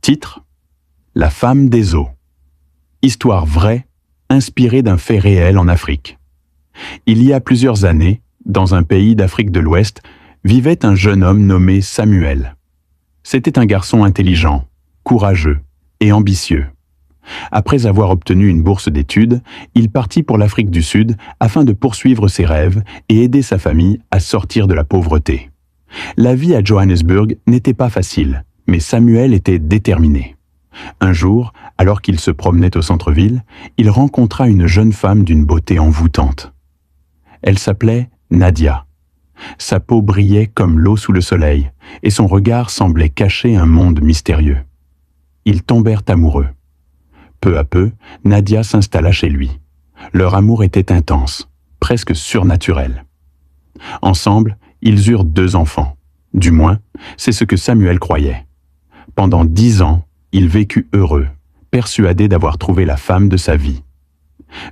Titre: La femme des eaux. Histoire vraie, inspirée d'un fait réel en Afrique. Il y a plusieurs années, dans un pays d'Afrique de l'Ouest, vivait un jeune homme nommé Samuel. C'était un garçon intelligent, courageux et ambitieux. Après avoir obtenu une bourse d'études, il partit pour l'Afrique du Sud afin de poursuivre ses rêves et aider sa famille à sortir de la pauvreté. La vie à Johannesburg n'était pas facile, mais Samuel était déterminé. Un jour, alors qu'il se promenait au centre-ville, il rencontra une jeune femme d'une beauté envoûtante. Elle s'appelait Nadia. Sa peau brillait comme l'eau sous le soleil, et son regard semblait cacher un monde mystérieux. Ils tombèrent amoureux. Peu à peu, Nadia s'installa chez lui. Leur amour était intense, presque surnaturel. Ensemble, ils eurent 2 enfants. Du moins, c'est ce que Samuel croyait. Pendant 10 ans, il vécut heureux, persuadé d'avoir trouvé la femme de sa vie.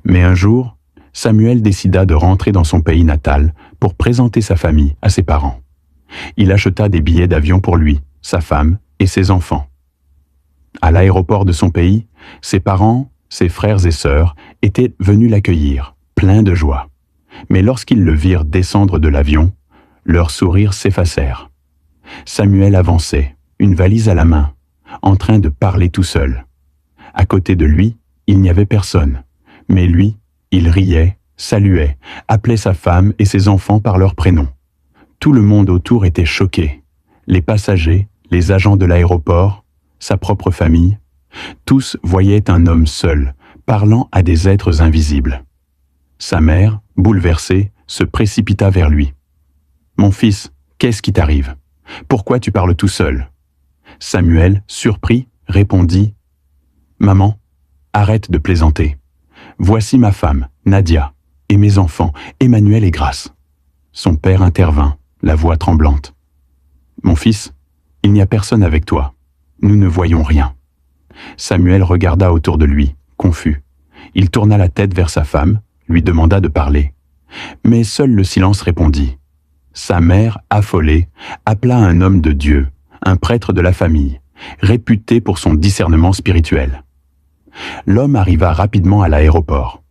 Mais un jour, Samuel décida de rentrer dans son pays natal pour présenter sa famille à ses parents. Il acheta des billets d'avion pour lui, sa femme et ses enfants. À l'aéroport de son pays, ses parents, ses frères et sœurs étaient venus l'accueillir, pleins de joie. Mais lorsqu'ils le virent descendre de l'avion, leurs sourires s'effacèrent. Samuel avançait, une valise à la main, en train de parler tout seul. À côté de lui, il n'y avait personne, mais lui, il riait, saluait, appelait sa femme et ses enfants par leurs prénoms. Tout le monde autour était choqué. Les passagers, les agents de l'aéroport, sa propre famille, tous voyaient un homme seul, parlant à des êtres invisibles. Sa mère, bouleversée, se précipita vers lui. « Mon fils, qu'est-ce qui t'arrive? Pourquoi tu parles tout seul ?» Samuel, surpris, répondit « Maman, arrête de plaisanter. Voici ma femme, Nadia, et mes enfants, Emmanuel et Grace. » Son père intervint, la voix tremblante. « Mon fils, il n'y a personne avec toi. Nous ne voyons rien. » Samuel regarda autour de lui, confus. Il tourna la tête vers sa femme, lui demanda de parler. Mais seul le silence répondit. Sa mère, affolée, appela un homme de Dieu, un prêtre de la famille, réputé pour son discernement spirituel. L'homme arriva rapidement à l'aéroport.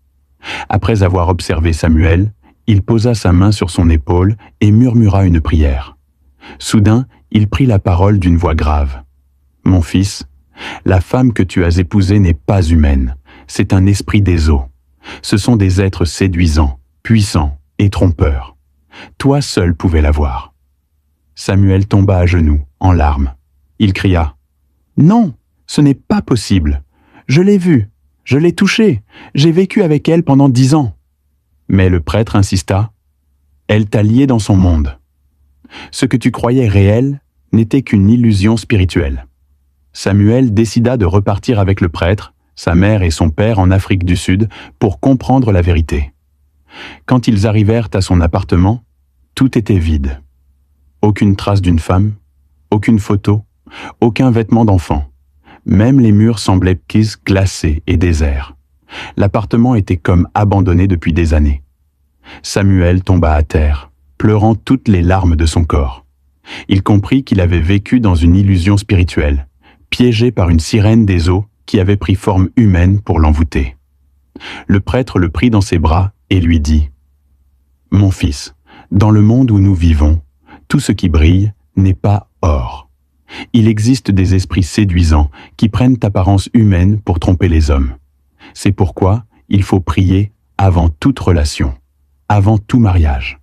Après avoir observé Samuel, il posa sa main sur son épaule et murmura une prière. Soudain, il prit la parole d'une voix grave. « Mon fils, la femme que tu as épousée n'est pas humaine, c'est un esprit des eaux. Ce sont des êtres séduisants, puissants et trompeurs. Toi seul pouvais la voir. » Samuel tomba à genoux, en larmes. Il cria « Non, ce n'est pas possible. Je l'ai vue, je l'ai touchée, j'ai vécu avec elle pendant 10 ans. » Mais le prêtre insista « Elle t'a lié dans son monde. Ce que tu croyais réel n'était qu'une illusion spirituelle. » Samuel décida de repartir avec le prêtre, sa mère et son père en Afrique du Sud pour comprendre la vérité. Quand ils arrivèrent à son appartement, tout était vide. Aucune trace d'une femme, aucune photo, aucun vêtement d'enfant. Même les murs semblaient glacés et déserts. L'appartement était comme abandonné depuis des années. Samuel tomba à terre, pleurant toutes les larmes de son corps. Il comprit qu'il avait vécu dans une illusion spirituelle, piégé par une sirène des eaux qui avait pris forme humaine pour l'envoûter. Le prêtre le prit dans ses bras et lui dit « Mon fils, dans le monde où nous vivons, tout ce qui brille n'est pas or. Il existe des esprits séduisants qui prennent apparence humaine pour tromper les hommes. C'est pourquoi il faut prier avant toute relation, avant tout mariage.